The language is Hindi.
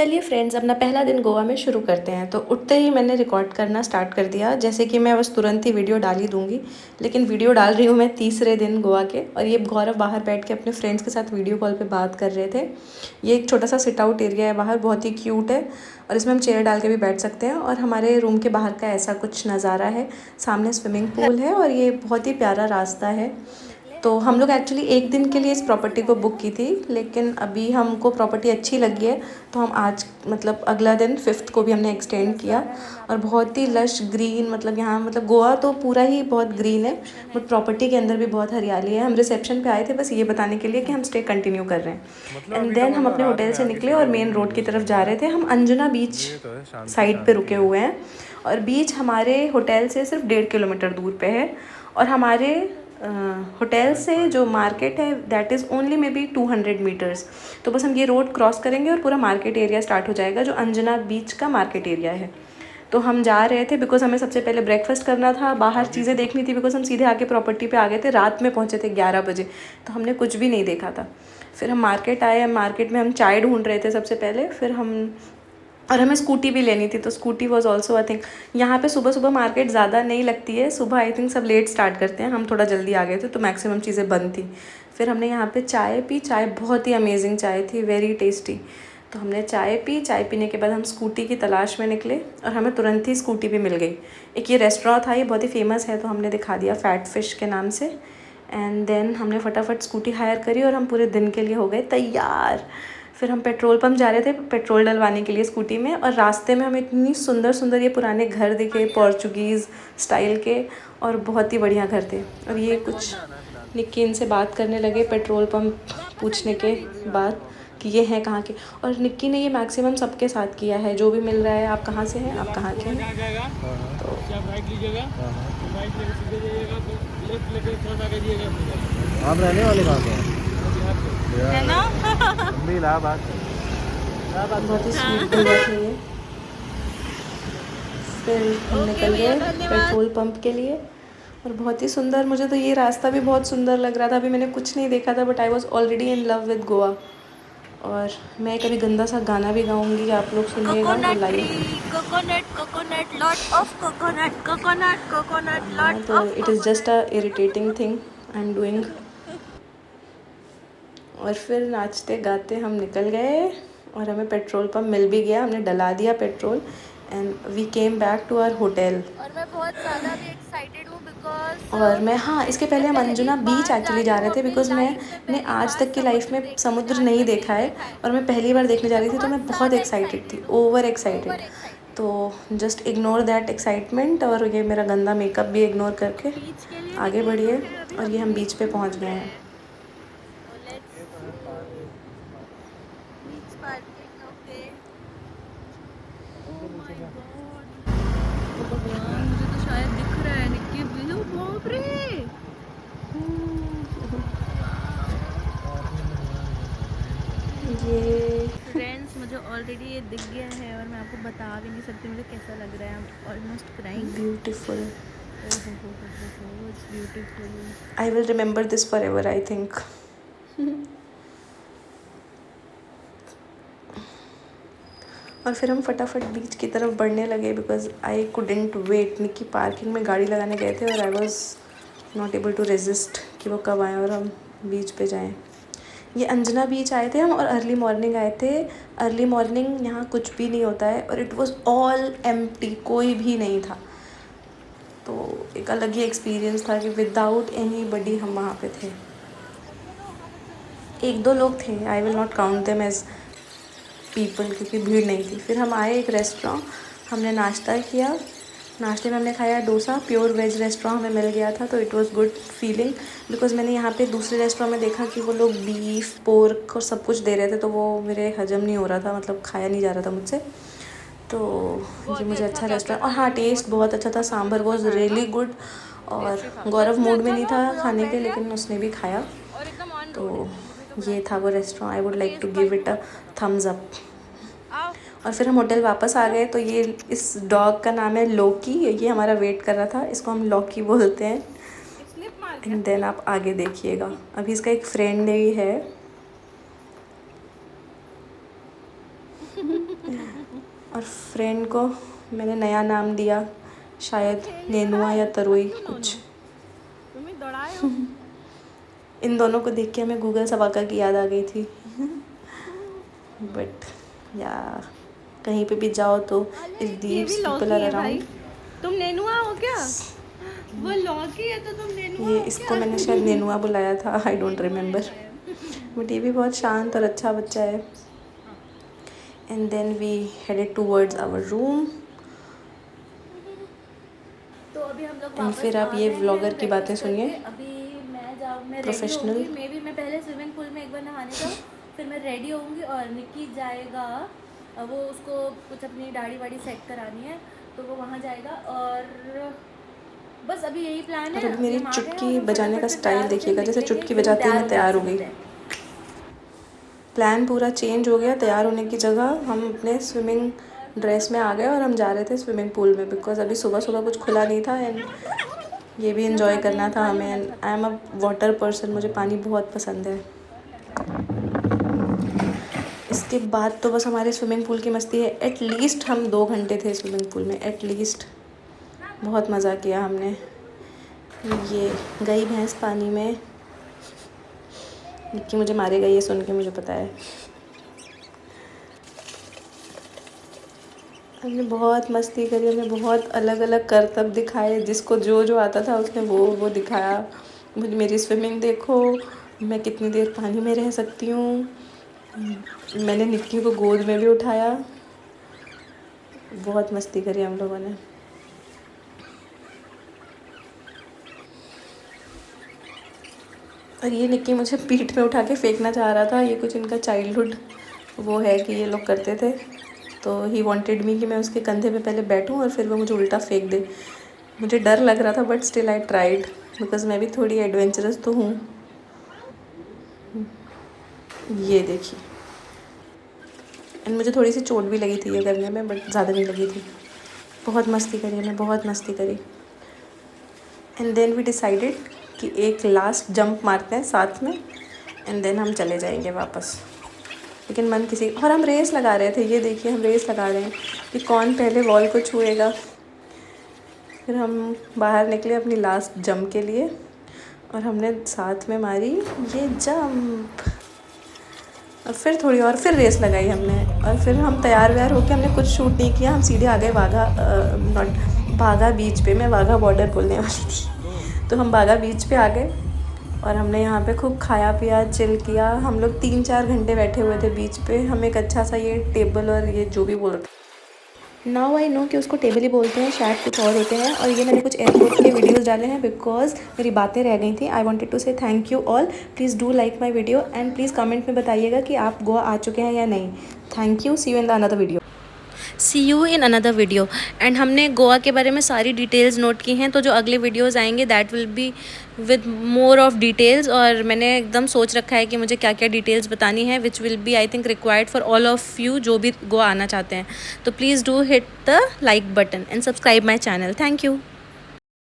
चलिए फ्रेंड्स, अपना पहला दिन गोवा में शुरू करते हैं। तो उठते ही मैंने रिकॉर्ड करना स्टार्ट कर दिया। जैसे कि मैं बस तुरंत ही वीडियो डाल ही दूँगी, लेकिन वीडियो डाल रही हूँ मैं तीसरे दिन गोवा के। और ये गौरव बाहर बैठ के अपने फ्रेंड्स के साथ वीडियो कॉल पे बात कर रहे थे। ये एक छोटा सा सिट आउट एरिया है बाहर, बहुत ही क्यूट है और इसमें हम चेयर डाल के भी बैठ सकते हैं। और हमारे रूम के बाहर का ऐसा कुछ नज़ारा है। सामने स्विमिंग पूल है और ये बहुत ही प्यारा रास्ता है। तो हम लोग एक्चुअली एक दिन के लिए इस प्रॉपर्टी को बुक की थी, लेकिन अभी हमको प्रॉपर्टी अच्छी लगी है तो हम आज मतलब अगला दिन 5th को भी हमने एक्सटेंड किया। और बहुत ही लश ग्रीन, मतलब यहाँ मतलब गोवा तो पूरा ही बहुत ग्रीन है, बट प्रॉपर्टी के अंदर भी बहुत हरियाली है। हम रिसेप्शन पे आए थे बस ये बताने के लिए कि हम स्टे कंटिन्यू कर रहे हैं। एंड देन हम अपने होटल से निकले और मेन रोड की तरफ जा रहे थे। हम अंजुना बीच साइड पे रुके हुए हैं और बीच हमारे होटल से सिर्फ 1.5 किलोमीटर दूर पे है। और हमारे होटल से जो मार्केट है that is only may be 200 meters. तो बस हम ये रोड क्रॉस करेंगे और पूरा मार्केट एरिया स्टार्ट हो जाएगा, जो अंजना बीच का मार्केट एरिया है। तो हम जा रहे थे बिकॉज़ हमें सबसे पहले ब्रेकफास्ट करना था, बाहर चीज़ें देखनी थी, बिकॉज़ हम सीधे आके प्रॉपर्टी पे आ गए थे। रात में पहुँचे थे 11 बजे, तो हमने कुछ भी नहीं देखा था। फिर हम मार्केट आए, मार्केट में हम चाय ढूंढ रहे थे सबसे पहले। फिर और हमें स्कूटी भी लेनी थी, तो scooty was also I think. यहाँ पे सुबह सुबह मार्केट ज़्यादा नहीं लगती है, सुबह आई थिंक सब लेट स्टार्ट करते हैं। हम थोड़ा जल्दी आ गए थे तो मैक्सिमम चीज़ें बंद थी। फिर हमने यहाँ पे चाय पी, चाय बहुत ही अमेजिंग चाय थी, वेरी टेस्टी। तो हमने चाय पी, चाय पीने के बाद हम स्कूटी की तलाश में निकले और हमें तुरंत ही स्कूटी भी मिल गई। एक ये रेस्टोरेंट था, ये बहुत ही फेमस है, तो हमने दिखा दिया फैट फिश के नाम से। एंड देन हमने फटाफट स्कूटी हायर करी और हम पूरे दिन के लिए हो गए तैयार। फिर हम पेट्रोल पंप जा रहे थे पेट्रोल डलवाने के लिए स्कूटी में, और रास्ते में हमें इतनी सुंदर सुंदर ये पुराने घर दिखे, पोर्चुगीज़ स्टाइल के, और बहुत ही बढ़िया घर थे। और ये कुछ निक्की इनसे बात करने लगे पेट्रोल पंप पूछने के बाद कि ये हैं कहाँ के। और निक्की ने ये मैक्सिमम सबके साथ किया है, जो भी मिल रहा है, आप कहाँ से हैं, आप कहाँ के हैं। तो आप रहने वाले कहाँ के हैं? है ना। भी इलाहाबाद। बहुत ही स्वीट हुआ था ये। फिर हम निकल गए पेट्रोल पंप के लिए। और बहुत ही सुंदर, मुझे तो ये रास्ता भी बहुत सुंदर लग रहा था। अभी मैंने कुछ नहीं देखा था, but I was already in love with Goa. और मैं कभी गंदा सा गाना भी गाऊंगी, आप लोग सुनिएगा तो live. Coconut lot of coconut हाँ, लॉट तो of it is just a irritating thing I am doing. और फिर नाचते गाते हम निकल गए और हमें पेट्रोल पंप मिल भी गया, हमने डला दिया petrol and we came back to our hotel. और मैं बहुत ज़्यादा भी एक्साइटेड हूँ और बिकॉज मैं, हाँ, इसके पहले मैं हम पहली अंजुना बीच बार जा एक्चुअली रही जा हूँ रहे थे अपनी बिकॉज़ लाइफ में, मैंने पहली आज बार तक की लाइफ समुद्र में देखने समुद्र आज नहीं तक देखा नहीं है। देखा है। और मैं पहली बार देखने जा रही थी, तो बहुत मैं बहुत ज़्यादा एक्साइटेड थी, एक्साइटेड हूँ, ओवर ओवर एक्साइटेड। एक्साइटेड। तो जस्ट इग्नोर दैट एक्साइटमेंट, और ये मेरा गंदा मेकअप भी इग्नोर करके बीच के लिए आगे निकले तो बढ़िए। फिर अभी और हम ये हम बीच बीच पे पहुंच ढूंढ गए रहे हैं। हैं। तो let's beach parking. Okay. Oh my god, ओ भगवान, मुझे तो शायद दिख रहा है निक्की ब्लू। बाप रे। ये फ्रेंड्स, मुझे ऑलरेडी ये दिख गया है और मैं आपको बता भी नहीं सकती मुझे कैसा लग रहा है। I am almost crying. Beautiful. ओहो हो, it's beautiful. I will remember this for ever I think. और फिर हम फटाफट बीच की तरफ बढ़ने लगे because I couldn't wait. Nikki parking में गाड़ी लगाने गए थे और I was not able to resist कि वो कब आएँ और हम बीच पे जाएं। ये अंजना बीच आए थे हम और अर्ली मॉर्निंग आए थे। अर्ली मॉर्निंग यहाँ कुछ भी नहीं होता है और इट वॉज ऑल एम्प्टी, कोई भी नहीं था। तो एक अलग ही एक्सपीरियंस था कि विदाउट एनी बडी हम वहाँ पे थे। एक दो लोग थे, I will not count them as people क्योंकि भीड़ नहीं थी। फिर हम आए एक रेस्टोरेंट, हमने नाश्ता किया। नाश्ते में हमने खाया डोसा, प्योर वेज रेस्टोरेंट हमें मिल गया था, तो it was good feeling. Because मैंने यहाँ पे दूसरे रेस्टोरेंट में देखा कि वो लोग बीफ पोर्क और सब कुछ दे रहे थे, तो वो मेरे हजम नहीं हो रहा था, मतलब खाया नहीं जा रहा था मुझसे। तो ये मुझे अच्छा रेस्टोरेंट, और हाँ, टेस्ट बहुत अच्छा था। Sambar was really good. और गौरव मूड में नहीं था खाने के, लेकिन उसने भी खाया। और एकदम ऑन रोड है, तो मुझे तो बड़ा ये था अच्छा वो लगा। Restaurant, I would like to taste give wise it a बहुत अच्छा था। Thumbs up. आओ। और फिर हम होटल वापस आ गए। तो ये इस डॉग का नाम है लोकी, ये हमारा वेट कर रहा था, इसको हम लॉकी बोलते हैं। स्लिप मार गया। एंड देन आप आगे देखिएगा, अभी इसका एक फ्रेंड भी है। और फ्रेंड को मैंने नया नाम दिया, शायद नेनुआ या तरुई कुछ। तुम्हें दौड़ाए हो। इन दोनों को देख के हमें गूगल सवाका की याद आ गई थी। बट या कहीं पे भी जाओ तो इस ये दीव्स भी पीपल लौकी आर है भाई। अराउंड। तुम नेनुआ हो क्या? वो लौकी है तो तुम नेनुआ ये हो इसको क्या? मैंने शायद नेनुआ बुलाया था, आई डोंट रिमेम्बर। बट ये भी बहुत शांत और अच्छा बच्चा है। And then we headed towards our room. तो अभी हम लोग एंड वापस फिर आप आ ये गए हैं व्लॉगर की बातें breakfast सुनिए। करके। अभी मैं रेडी प्रोफेशनल। होऊंगी। मे बी मैं पहले स्विमिंग पूल में एक बार नहाने जाऊँ, फिर मैं रेडी होऊंगी और निक्की जाएगा। वो उसको कुछ अपनी दाढ़ी वाड़ी सेट करानी है तो वो वहाँ जाएगा। और बस अभी यही प्लान और है। अभी मेरी हम आ गए हैं और चुटकी हम बजाने का फटाफट से स्टाइल तैयार होके देखिएगा, जैसे निकलेंगे, चुटकी फिर हम बजाती ही मैं होके तैयार हो आपसे गई। मिलते हैं। प्लान पूरा चेंज हो गया। तैयार होने की जगह हम अपने स्विमिंग ड्रेस में आ गए और हम जा रहे थे स्विमिंग पूल में, बिकॉज अभी सुबह सुबह कुछ खुला नहीं था एंड ये भी इंजॉय करना था हमें। And I am a water person, मुझे पानी बहुत पसंद है। इसके बाद तो बस हमारे स्विमिंग पूल की मस्ती है। एटलीस्ट हम 2 घंटे थे स्विमिंग पूल में, एटलीस्ट। बहुत मज़ा किया हमने। ये गई भैंस पानी में। निक्की मुझे मारेगा ये सुन के, मुझे पता है। हमने बहुत मस्ती करी, हमने बहुत अलग अलग करतब दिखाए। जिसको जो जो आता था उसने वो दिखाया। मुझे मेरी स्विमिंग देखो, मैं कितनी देर पानी में रह सकती हूँ। मैंने निक्की को गोद में भी उठाया। बहुत मस्ती करी हम लोगों ने। और ये निक्की मुझे पीठ में उठा के फेंकना चाह रहा था। ये कुछ इनका चाइल्डहुड वो है कि ये लोग करते थे। तो ही वांटेड मी कि मैं उसके कंधे पे पहले बैठूं और फिर वो मुझे उल्टा फेंक दे। मुझे डर लग रहा था but still I tried, because मैं भी थोड़ी एडवेंचरस तो हूँ। ये देखिए। एंड मुझे थोड़ी सी चोट भी लगी थी ये करने में, बट ज़्यादा नहीं लगी थी। बहुत मस्ती करी हमने, बहुत मस्ती करी। एंड देन वी डिसाइडेड कि एक लास्ट जंप मारते हैं साथ में एंड देन हम चले जाएंगे वापस। लेकिन मन किसी, और हम रेस लगा रहे थे। ये देखिए, हम रेस लगा रहे हैं कि कौन पहले वॉल को छुएगा। फिर हम बाहर निकले अपनी लास्ट जंप के लिए और हमने साथ में मारी ये जंप। और फिर थोड़ी और फिर रेस लगाई हमने। और फिर हम तैयार व्यार होकर, हमने कुछ शूट नहीं किया, हम सीधे आ गए बागा बीच पे। मैं वाघा बॉर्डर बोलने वाली थी। तो हम बागा बीच पे आ गए और हमने यहाँ पे खूब खाया पिया, चिल किया। हम लोग 3-4 घंटे बैठे हुए थे बीच पे। हम एक अच्छा सा ये टेबल और ये जो भी बोलते, नाउ आई नो कि उसको टेबल ही बोलते हैं, शायद कुछ और होते हैं। और ये मैंने कुछ एयरपोर्ट के वीडियोस डाले हैं बिकॉज मेरी बातें रह गई थी। आई वांटेड टू से thank you all. Please do like my video and please comment में बताइएगा कि आप गोवा आ चुके हैं या नहीं। Thank you. See you in the another video. See you in another video. And हमने गोवा के बारे में सारी डिटेल्स नोट की हैं, तो जो अगले वीडियोज़ आएंगे that will be with more of details. और मैंने एकदम सोच रखा है कि मुझे क्या क्या डिटेल्स बतानी है, which will be I think required for all of you जो भी गोवा आना चाहते हैं। तो please do hit the like button and subscribe my channel. Thank you.